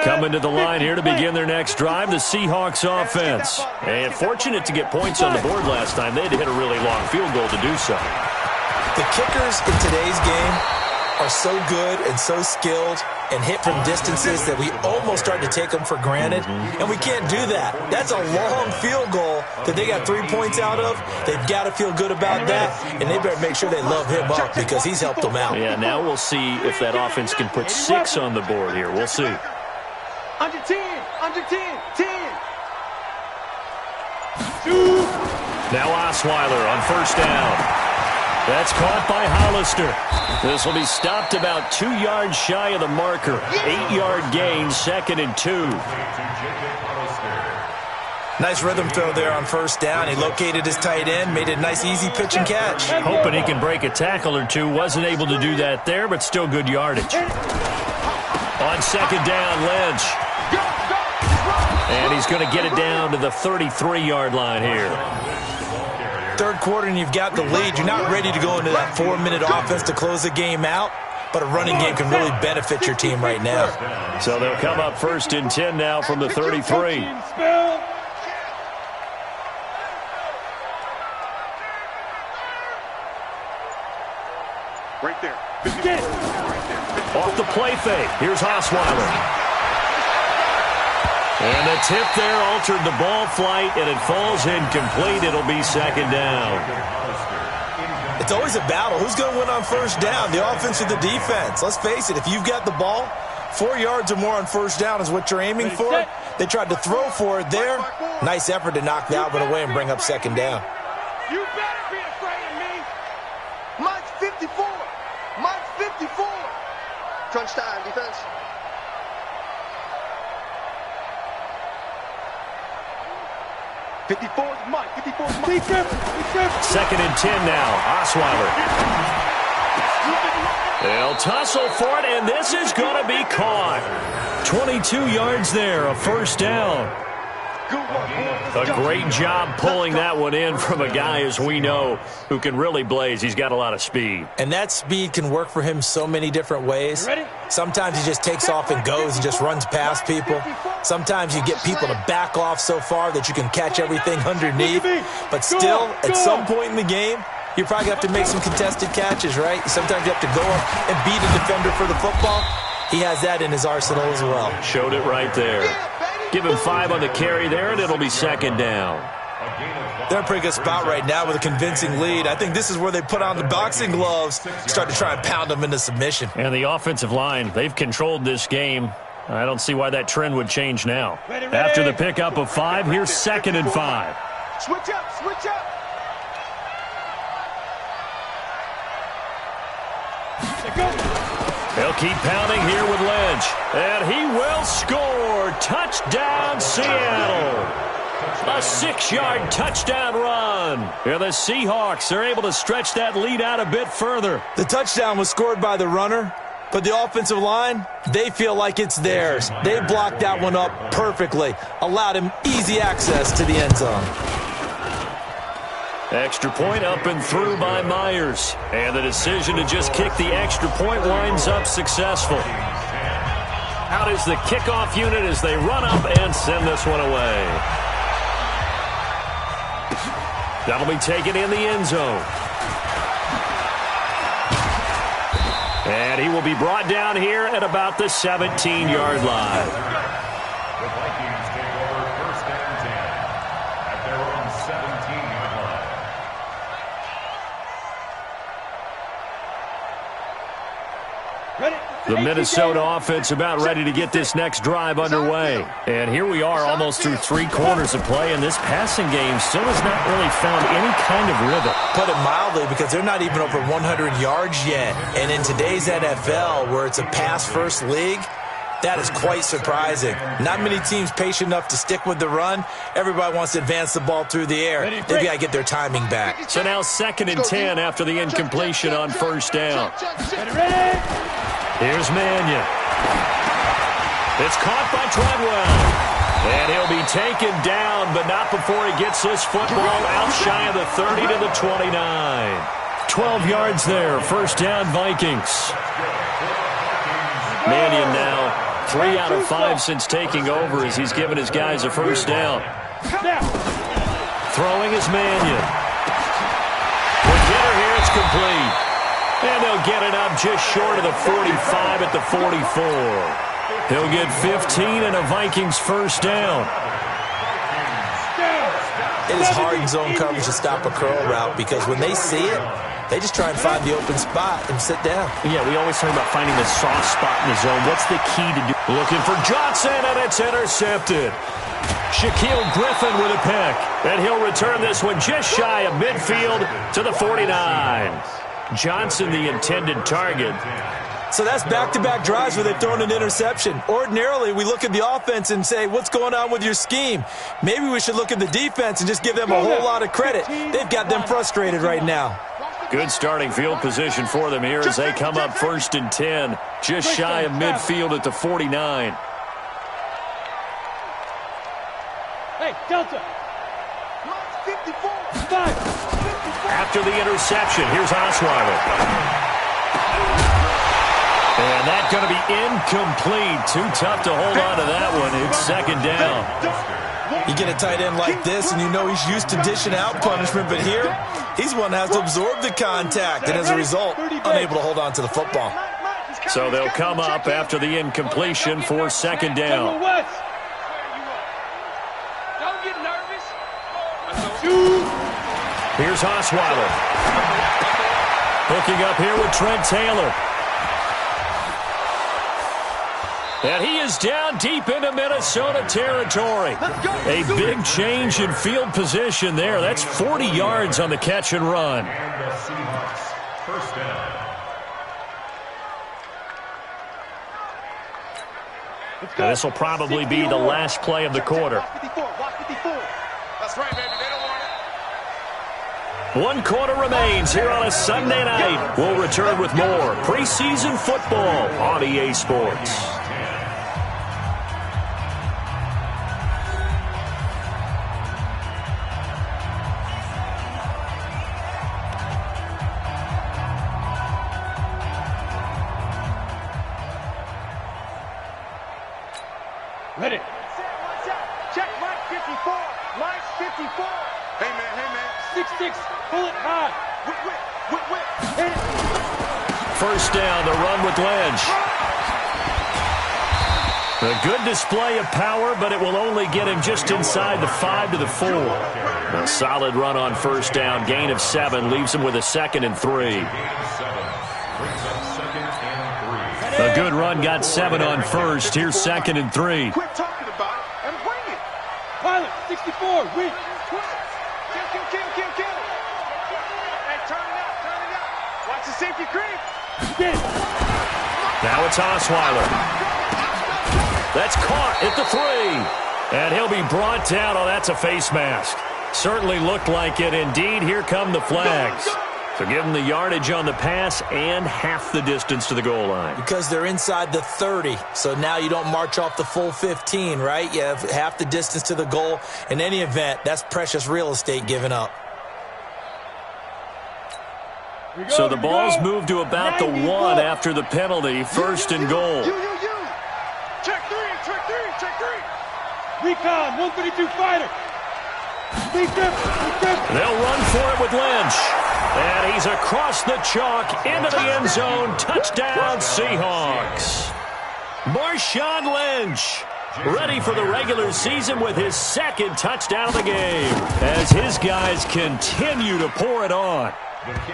B: Coming to the line here to begin their next drive, the Seahawks offense. And fortunate to get points on the board last time. They had to hit a really long field goal to do so.
D: The kickers in today's game are so good and so skilled and hit from distances that we almost start to take them for granted, and we can't do that. That's a long field goal that they got 3 points out of. They've got to feel good about that, and they better make sure they love him up because he's helped them out.
B: Yeah, now we'll see if that offense can put 6 on the board here. We'll see.
C: Under 10, under 10, 10.
B: Now Osweiler on first down. That's caught by Hollister. This will be stopped about 2 yards shy of the marker. 8-yard gain, 2nd and 2.
D: Nice rhythm throw there on first down. He located his tight end, made it a nice, easy pitch and catch.
B: Hoping he can break a tackle or two. Wasn't able to do that there, but still good yardage. On second down, Lynch. And he's going to get it down to the 33-yard line here.
D: Third quarter and you've got the lead. You're not ready to go into that 4-minute offense to close the game out, but a running game can really benefit your team right now.
B: So they'll come up 1st and 10 now from the 33.
C: Right there.
B: Off the play fake. Here's Osweiler. And the tip there altered the ball flight, and it falls incomplete. It'll be 2nd down.
D: It's always a battle. Who's going to win on first down, the offense or the defense? Let's face it, if you've got the ball, 4 yards or more on first down is what you're aiming for. They tried to throw for it there. Nice effort to knock that one away and bring up 2nd down.
C: You better be afraid of me. Mine's 54. Mine's 54. Crunch time, defense. 54 is Mike. 54 is Mike.
B: 2nd and 10 now. Osweiler. They'll tussle for it, and this is going to be caught. 22 yards there, a first down. A great job pulling that one in from a guy, as we know, who can really blaze. He's got a lot of speed.
D: And that speed can work for him so many different ways. Sometimes he just takes off and goes and just runs past people. Sometimes you get people to back off so far that you can catch everything underneath. But still, at some point in the game, you're probably going to have to make some contested catches, right? Sometimes you have to go up and beat a defender for the football. He has that in his arsenal as well.
B: Showed it right there. Give him 5 on the carry there, and it'll be 2nd down.
D: They're in a pretty good spot right now with a convincing lead. I think this is where they put on the boxing gloves, start to try and pound them into submission.
B: And the offensive line, they've controlled this game. I don't see why that trend would change now. After the pickup of 5, here's 2nd and 5.
C: Switch up, switch up.
B: They'll keep pounding here with Lynch. And he will score. Touchdown, Seattle. A 6-yard touchdown run. Here the Seahawks are able to stretch that lead out a bit further.
D: The touchdown was scored by the runner, but the offensive line, they feel like it's theirs. They blocked that one up perfectly, allowed him easy access to the end zone.
B: Extra point up and through by Myers. And the decision to just kick the extra point winds up successful. Out is the kickoff unit as they run up and send this one away. That'll be taken in the end zone. And he will be brought down here at about the 17-yard line.
E: The Vikings take over 1st and 10 at their own 17-yard line.
B: The Minnesota offense about ready to get this next drive underway. And here we are almost through 3 quarters of play, and this passing game still has not really found any kind of rhythm.
D: Put it mildly, because they're not even over 100 yards yet. And in today's NFL, where it's a pass-first league, that is quite surprising. Not many teams patient enough to stick with the run. Everybody wants to advance the ball through the air. They've got to get their timing back.
B: So now 2nd and 10 after the incompletion on first down. Here's Mannion. It's caught by Treadwell. And he'll be taken down, but not before he gets this football out shy of the 30 to the 29. 12 yards there, first down Vikings. Mannion now 3 out of 5 since taking over as he's given his guys a first down. Throwing is Mannion. The hitter here, it's complete. And they'll get it up just short of the 45 at the 44. He'll get 15 and a Vikings first down.
D: It is hard in zone coverage to stop a curl route because when they see it, they just try and find the open spot and sit down.
B: Yeah, we always talk about finding the soft spot in the zone. What's the key to do? Looking for Johnson, and it's intercepted. Shaquille Griffin with a pick, and he'll return this one just shy of midfield to the 49. Johnson, the intended target.
D: So that's back-to-back drives where they've thrown an interception. Ordinarily, we look at the offense and say, what's going on with your scheme? Maybe we should look at the defense and just give them a whole lot of credit. They've got them frustrated right now.
B: Good starting field position for them here as they come up 1st and 10, just shy of midfield at the 49.
F: Hey, Delta.
C: 54.
B: After the interception, here's Osweiler. And that's going to be incomplete. Too tough to hold on to that one. It's 2nd down.
D: You get a tight end like this, and you know he's used to dishing out punishment, but here, he's one that has to absorb the contact, and as a result, unable to hold on to the football.
B: So they'll come up after the incompletion for 2nd down.
F: Don't get nervous.
B: Here's Osweiler. Hooking up here with Trent Taylor. And he is down deep into Minnesota territory. A big change in field position there. That's 40 yards on the catch and run.
E: And the Seahawks, first down.
B: Now, this will probably be the last play of the quarter.
C: That's right, baby. They don't want it.
B: 1 quarter remains here on a Sunday night. We'll return with more preseason football on EA Sports.
F: Ready.
C: Check Mike 54. Mike 54. Hey, man.
F: 6-6. Pull it high.
C: Whip.
F: Hit it.
B: First down, the run with Lynch. A good display of power, but it will only get him just inside the 5 to the 4. A solid run on first down, gain of 7, leaves him with a 2nd and 3. A good run got 7 on first. Here's 2nd and 3.
C: Quit talking about it and bring it.
F: Pilot, 64. Win.
C: Kill. Hey, turn it up. Watch the safety creep.
F: Get it.
B: Now it's Osweiler. That's caught at the 3. And he'll be brought down. Oh, that's a face mask. Certainly looked like it. Indeed, here come the flags. So give them the yardage on the pass and half the distance to the goal line.
D: Because they're inside the 30, so now you don't march off the full 15, right? You have half the distance to the goal. In any event, that's precious real estate given up.
B: So the ball's moved to about the 1 after the penalty. 1st and goal.
C: You. Check three.
F: Recon, 132 fighter.
B: They'll run for it with Lynch. And he's across the chalk into the end zone. Touchdown, Seahawks. Marshawn Lynch, ready for the regular season with his 2nd touchdown of the game as his guys continue to pour it on.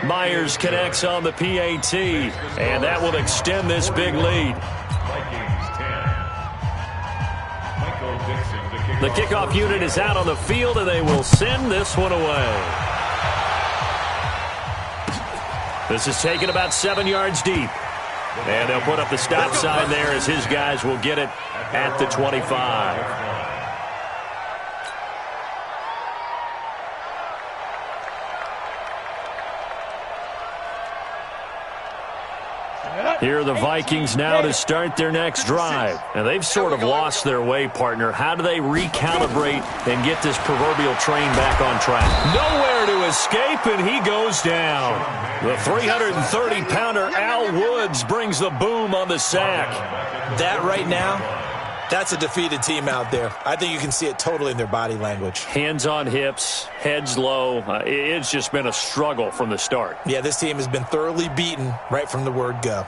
B: Myers connects on the PAT, and that will extend this big lead. The kickoff unit is out on the field, and they will send this one away. This is taken about 7 yards deep. And they'll put up the stop sign there as his guys will get it at the 25. Here are the Vikings now to start their next drive. And they've sort of lost their way, partner. How do they recalibrate and get this proverbial train back on track? Nowhere to escape, and he goes down. The 330-pounder Al Woods brings the boom on the sack.
D: That right now, That's a defeated team out there. I think you can see it totally in their body language.
B: Hands on hips, heads low. It's just been a struggle from the start.
D: Yeah, this team has been thoroughly beaten right from the word go.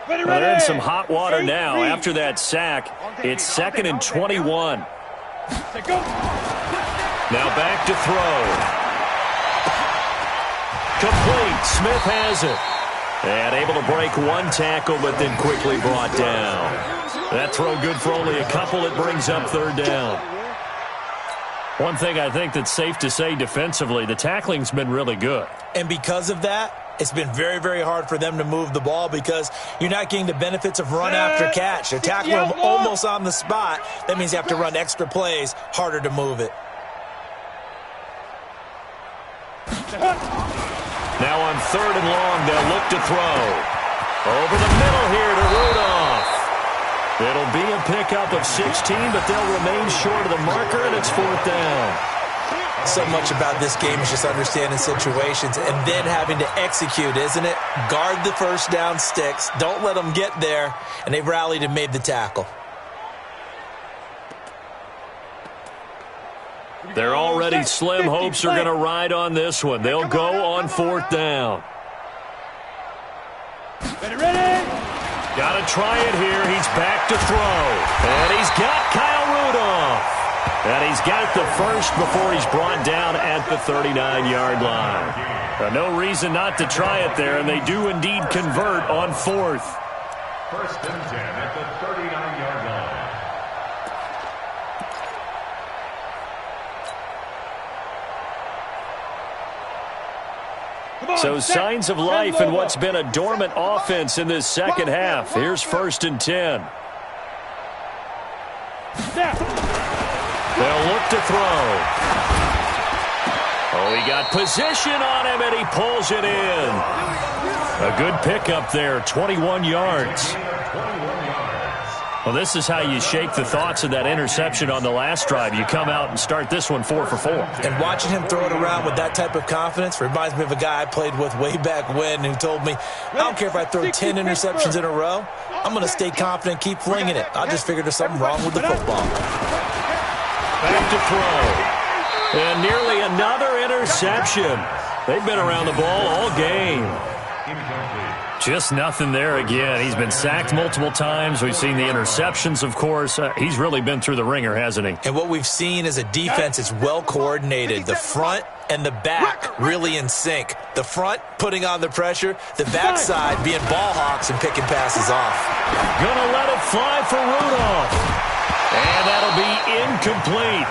B: Well, they're in some hot water now. After that sack, it's 2nd and 21. Now back to throw. Complete. Smith has it. And able to break one tackle, but then quickly brought down. That throw good for only a couple. It brings up 3rd down. One thing I think that's safe to say defensively, the tackling's been really good.
D: And because of that, it's been very, very hard for them to move the ball because you're not getting the benefits of run after catch. They're tackling them almost on the spot. That means you have to run extra plays, harder to move it.
B: Now on 3rd and long, they'll look to throw. Over the middle here to Rudolph. It'll be a pickup of 16, but they'll remain short of the marker, and it's 4th down.
D: So much about this game is just understanding situations and then having to execute, isn't it? Guard the first down sticks. Don't let them get there. And they've rallied and made the tackle.
B: They're already slim hopes are going to ride on this one. They'll go on 4th down.
F: Ready?
B: Got to try it here. He's back to throw. And he's got Kyle Rudolph. And he's got the first before he's brought down at the 39-yard line. No reason not to try it there, and they do indeed convert on 4th.
E: 1st and 10 at the 39-yard line.
B: So signs of life in what's been a dormant offense in this second half. Here's 1st and 10. They'll look to throw. Oh, he got position on him, and he pulls it in. A good pickup there, 21 yards. Well, this is how you shake the thoughts of that interception on the last drive. You come out and start this one 4 for 4.
D: And watching him throw it around with that type of confidence reminds me of a guy I played with way back when who told me, I don't care if I throw 10 interceptions in a row. I'm going to stay confident, keep flinging it. I just figured there's something wrong with the football.
B: Back to throw. And nearly another interception. They've been around the ball all game. Just nothing there again. He's been sacked multiple times. We've seen the interceptions, of course. He's really been through the ringer, hasn't he?
D: And what we've seen is a defense that's well coordinated. The front and the back really in sync. The front putting on the pressure, the backside being ball hawks and picking passes off.
B: Gonna let it fly for Rudolph. And that'll be incomplete.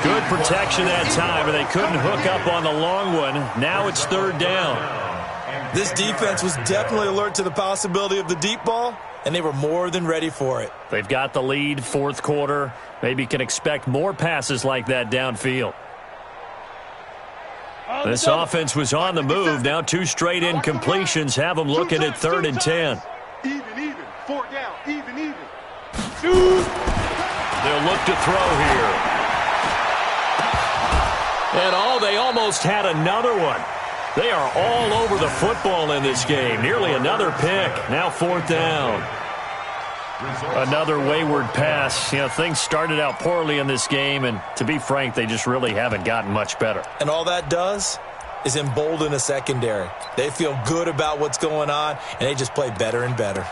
B: Good protection that time, and they couldn't hook up on the long one. Now it's 3rd down.
D: This defense was definitely alert to the possibility of the deep ball, and they were more than ready for it.
B: They've got the lead, 4th quarter. Maybe can expect more passes like that downfield. This offense was on the move. Now 2 straight incompletions have them looking at 3rd and 10.
C: Even. 4 down. Even.
B: They'll look to throw here. And they almost had another one. They are all over the football in this game. Nearly another pick. Now 4th down. Another wayward pass. You know, things started out poorly in this game, and to be frank, they just really haven't gotten much better.
D: And all that does is embolden a secondary. They feel good about what's going on, and they just play better and better.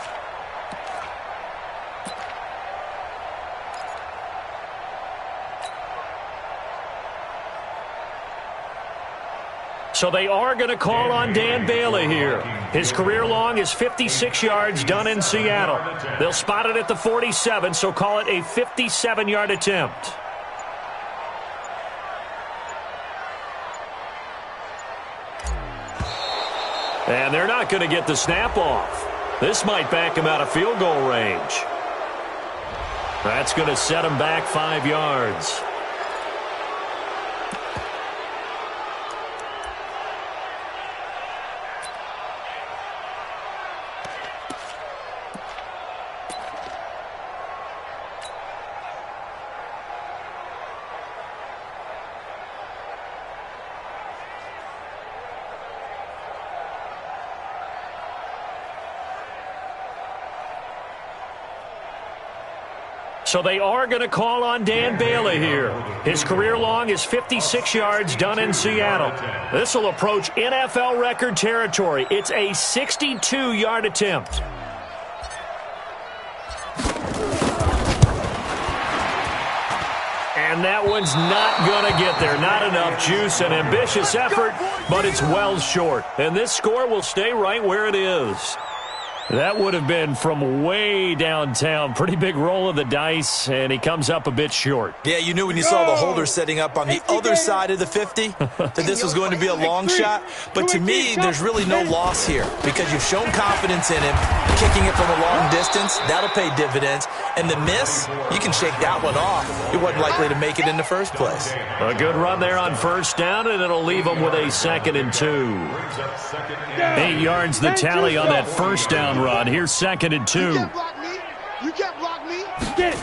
B: So they are going to call on Dan Bailey here. His career long is 56 yards done in Seattle. They'll spot it at the 47, so call it a 57-yard attempt. And they're not going to get the snap off. This might back him out of field goal range. That's going to set him back 5 yards. So they are going to call on Dan Bailey here. His career long is 56 yards done in Seattle. This will approach NFL record territory. It's a 62-yard attempt. And that one's not going to get there. Not enough juice. An ambitious effort, but it's well short. And this score will stay right where it is. That would have been from way downtown. Pretty big roll of the dice, and he comes up a bit short.
D: Yeah, you knew when you saw the holder setting up on the other side of the 50 that this was going to be a long shot. But to me, there's really no loss here because you've shown confidence in him. Kicking it from a long distance, that'll pay dividends. And the miss, you can shake that one off. He wasn't likely to make it in the first place.
B: A good run there on first down, and it'll leave him with a 2nd and 2. 8 yards the tally on that first down run. Here's 2nd and 2.
C: You can't block me. You can't block me.
F: Get it.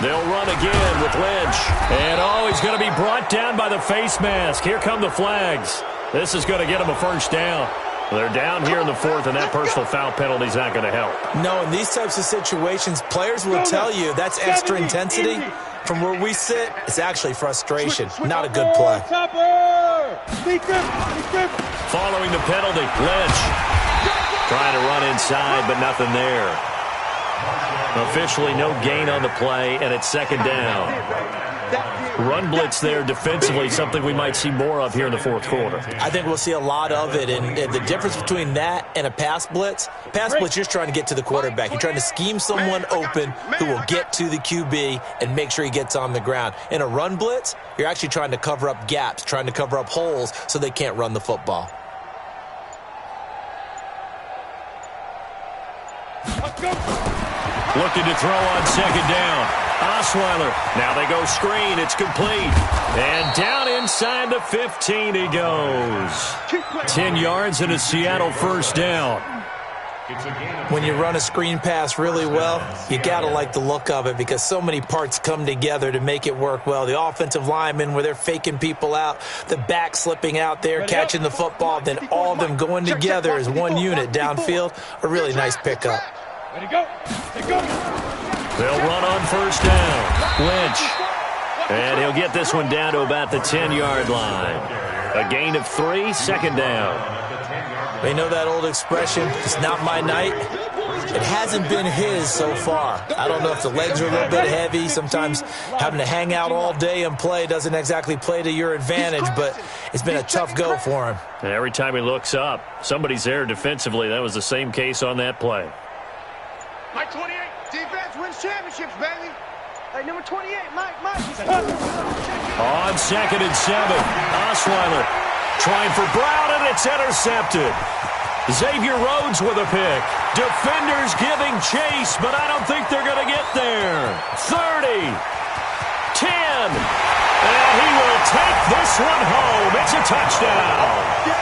B: They'll run again with Lynch. And, he's going to be brought down by the face mask. Here come the flags. This is going to get him a first down. They're down here in the 4th, and that personal foul penalty is not going to help.
D: No, in these types of situations, players will tell you that's extra intensity. From where we sit, it's actually frustration. Not a good play.
B: Following the penalty, Lynch trying to run inside, but nothing there. Officially no gain on the play, and it's 2nd down. Run blitz there defensively, something we might see more of here in the 4th quarter.
D: I think we'll see a lot of it, and the difference between that and a pass blitz, you're just trying to get to the quarterback. You're trying to scheme someone open who will get to the QB and make sure he gets on the ground. In a run blitz, you're actually trying to cover up gaps, trying to cover up holes so they can't run the football.
B: Looking to throw on 2nd down. Osweiler. Now they go screen. It's complete. And down inside the 15 he goes. 10 yards and a Seattle first down.
D: When you run a screen pass really well, you got to like the look of it because so many parts come together to make it work well. The offensive linemen where they're faking people out, the back slipping out there, catching the football, then all of them going together as one unit downfield. A really nice pickup.
F: Ready, go. Go.
B: They'll run on first down. Lynch. And he'll get this one down to about the 10-yard line. A gain of 3, 2nd down.
D: They know that old expression, it's not my night. It hasn't been his so far. I don't know if the legs are a little bit heavy. Sometimes having to hang out all day and play doesn't exactly play to your advantage, but it's been a tough go for him.
B: Every time he looks up, somebody's there defensively. That was the same case on that play.
C: Mike 28. Defense wins championships, baby. Hey, number 28, Mike.
B: On 2nd and 7, Osweiler trying for Brown, and it's intercepted. Xavier Rhodes with a pick. Defenders giving chase, but I don't think they're going to get there. 30, 10, and he will take this one home. It's a touchdown.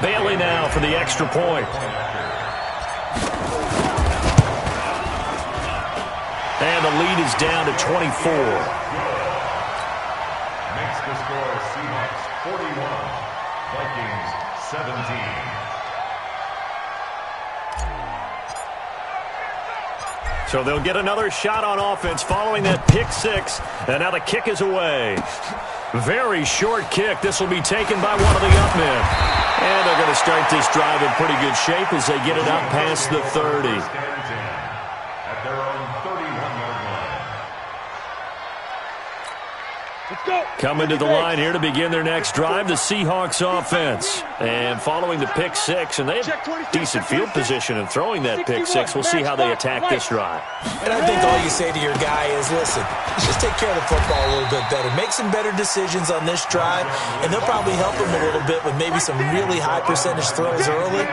B: Bailey now for the extra point. And the lead is down to 24.
E: Makes the score Seahawks 41, Vikings 17.
B: So they'll get another shot on offense following that pick 6. And now the kick is away. Very short kick. This will be taken by one of the up men. And they're going to start this drive in pretty good shape as they get it up past the 30.
E: At their own 31-yard line.
F: Let's go.
B: Coming to the line here to begin their next drive, the Seahawks offense. And following the pick 6, and they have decent field position in throwing that pick 6. We'll see how they attack this drive.
D: And I think all you say to your guy is, listen, just take care of the football a little bit better. Make some better decisions on this drive, and they'll probably help him a little bit with maybe some really high percentage throws early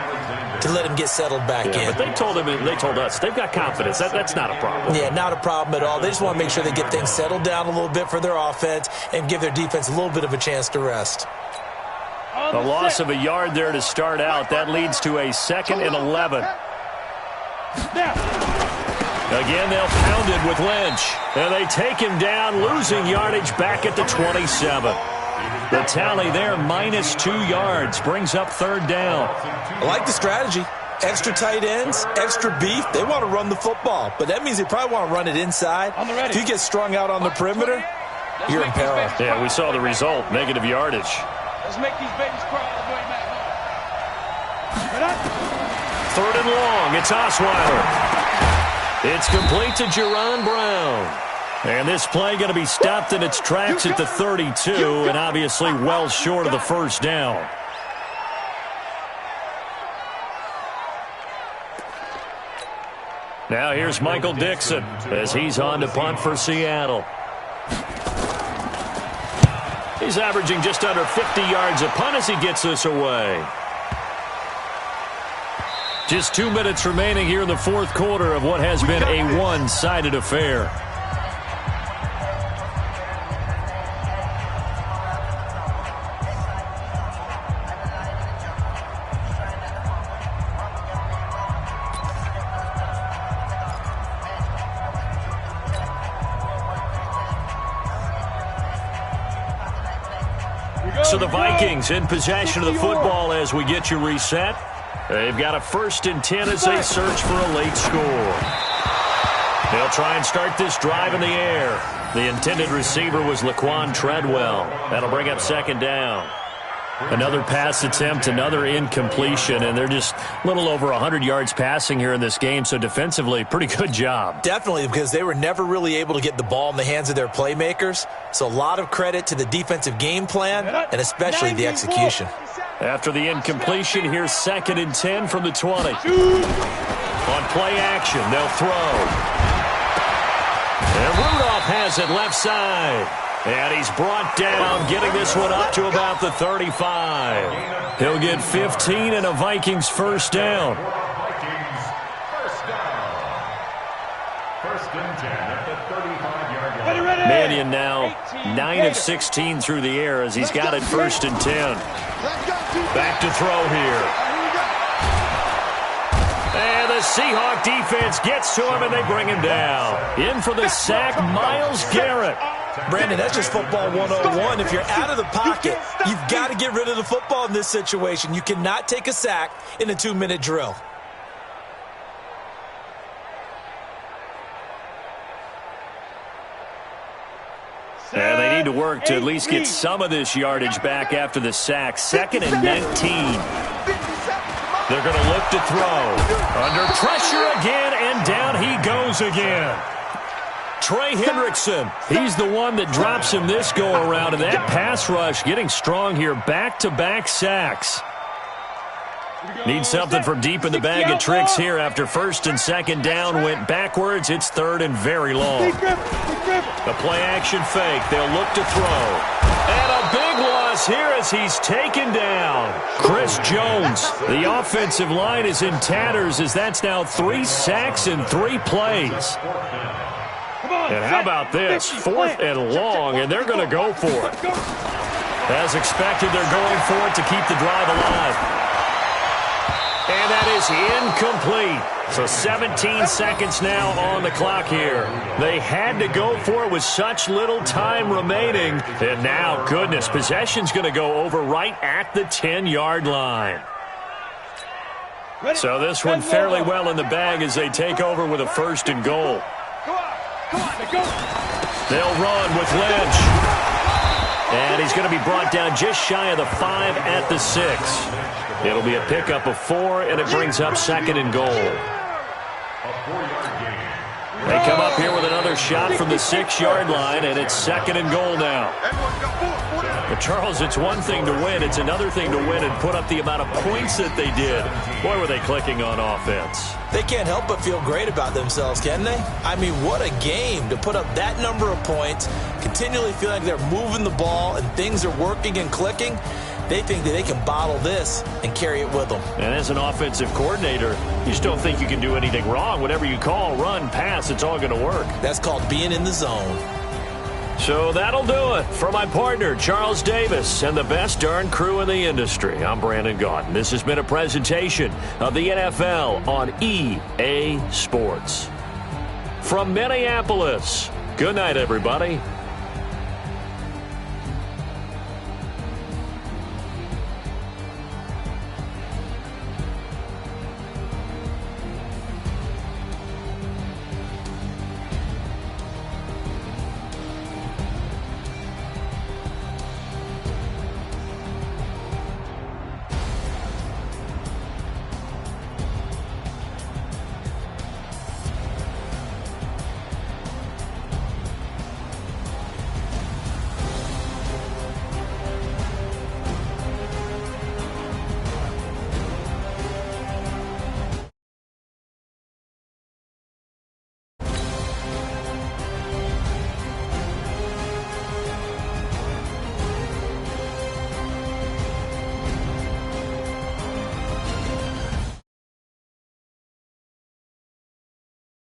D: to let him get settled back in.
B: But they told us they've got confidence. That's not a problem.
D: Yeah, not a problem at all. They just want to make sure they get things settled down a little bit for their offense and give their defense a little bit of a chance to rest.
B: A loss of a yard there to start out. That leads to a 2nd and 11. Again, they'll pound it with Lynch. And they take him down, losing yardage back at the 27. The tally there, -2 yards, brings up 3rd down.
D: I like the strategy. Extra tight ends, extra beef. They want to run the football, but that means they probably want to run it inside. If you get strung out on the perimeter, you're in peril.
B: Yeah, we saw the result, negative yardage.
F: Let's make these babies cry all the way back.
B: 3rd and long, it's Osweiler. It's complete to Jerron Brown. And this play going to be stopped in its tracks at the 32, and obviously well short of the 1st down. Now here's Michael Dixon as he's on to punt for Seattle. He's averaging just under 50 yards a punt as he gets this away. Just 2 minutes remaining here in the 4th quarter of what has been a one-sided affair. So the Vikings in possession of the football as we get you reset. They've got a 1st and 10 as they search for a late score. They'll try and start this drive in the air. The intended receiver was Laquan Treadwell. That'll bring up 2nd down. Another pass attempt, another incompletion, and they're just a little over 100 yards passing here in this game, so defensively, pretty good job.
D: Definitely, because they were never really able to get the ball in the hands of their playmakers, so a lot of credit to the defensive game plan and especially the execution.
B: After the incompletion, here's 2nd and 10 from the 20. On play action, they'll throw. And Rudolph has it left side. And he's brought down, getting this one up to about the 35. He'll get 15 and a Vikings 1st down.
E: Vikings 1st down. 1st and 10 at the 35-yard line.
B: Mannion now 9 of 16 through the air as he's got it 1st and 10. Back to throw here. And the Seahawk defense gets to him and they bring him down. In for the sack, Myles Garrett.
D: Brandon, that's just football 101. If you're out of the pocket, you've got to get rid of the football in this situation. You cannot take a sack in a 2-minute drill.
B: And they need to work to at least get some of this yardage back after the sack. 2nd and 19. They're going to look to throw. Under pressure again, and down he goes again. Trey Hendrickson, he's the one that drops him this go-around, and that pass rush getting strong here. Back-to-back sacks. Need something from deep in the bag of tricks here after 1st and 2nd down. Went backwards. It's 3rd and very long. The play-action fake. They'll look to throw. And a big loss here as he's taken down. Chris Jones. The offensive line is in tatters as that's now 3 sacks in 3 plays. And how about this? 4th and long, and they're going to go for it. As expected, they're going for it to keep the drive alive. And that is incomplete. So 17 seconds now on the clock here. They had to go for it with such little time remaining. And now, goodness, possession's going to go over right at the 10-yard line. So this one fairly well in the bag as they take over with a 1st and goal. They'll run with Lynch. And he's going to be brought down just shy of the 5 at the 6. It'll be a pickup of 4, and it brings up 2nd and goal. They come up here with another shot from the 6-yard line, and it's 2nd and goal now. But Charles, it's one thing to win. It's another thing to win and put up the amount of points that they did. Boy, were they clicking on offense.
D: They can't help but feel great about themselves, can they? I mean, what a game to put up that number of points, continually feel like they're moving the ball and things are working and clicking. They think that they can bottle this and carry it with them.
B: And as an offensive coordinator, you just don't think you can do anything wrong. Whatever you call, run, pass, it's all going to work.
D: That's called being in the zone.
B: So that'll do it for my partner, Charles Davis, and the best darn crew in the industry. I'm Brandon Gaudin. This has been a presentation of the NFL on EA Sports. From Minneapolis, good night, everybody.